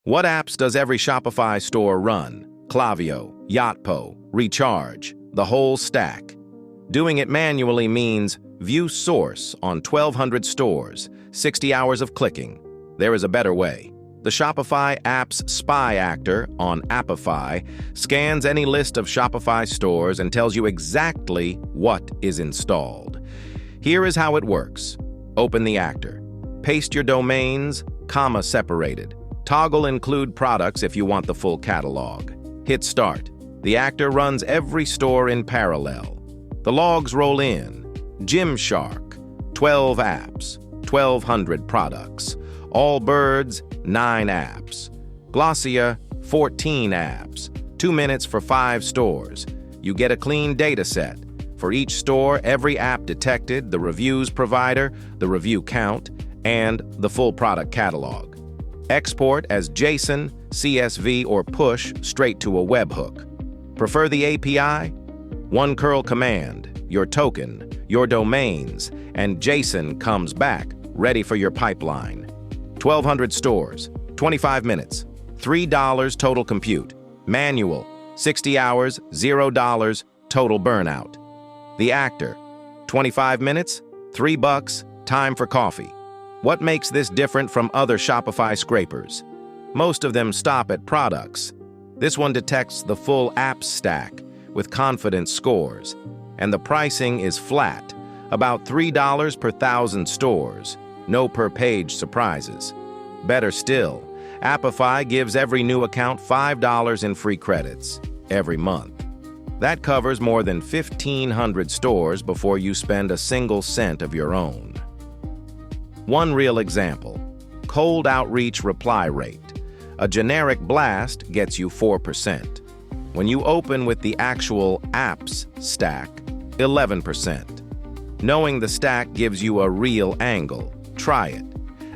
What apps does every Shopify store run? Klaviyo, Yotpo, Recharge, the whole stack. Doing it manually means view source on 1,200 stores, 60 hours of clicking. There is a better way. The Shopify app's Spy Actor on Apify scans any list of Shopify stores and tells you exactly what is installed. Here is how it works. Open the actor. Paste your domains, comma separated. Toggle include products if you want the full catalog. Hit start. The actor runs every store in parallel. The logs roll in. Gymshark, 12 apps, 1,200 products. Allbirds, 9 apps. Glossia, 14 apps. 2 minutes for 5 stores. You get a clean dataset. For each store, every app detected, the reviews provider, the review count, and the full product catalog. Export as JSON, CSV, or push straight to a webhook. Prefer the API? One curl command, your token, your domains, and JSON comes back, ready for your pipeline. 1,200 stores, 25 minutes, $3 total compute. Manual, 60 hours, $0 total burnout. The actor, 25 minutes, $3, time for coffee. What makes this different from other Shopify scrapers? Most of them stop at products. This one detects the full app stack with confidence scores, and the pricing is flat, about $3 per 1,000 stores, no per-page surprises. Better still, Apify gives every new account $5 in free credits every month. That covers more than 1,500 stores before you spend a single cent of your own. One real example, cold outreach reply rate. A generic blast gets you 4%. When you open with the actual apps stack, 11%. Knowing the stack gives you a real angle. Try it.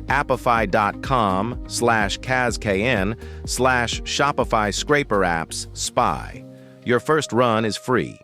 Apify.com/KazKN/Shopify Scraper Apps Spy. Your first run is free.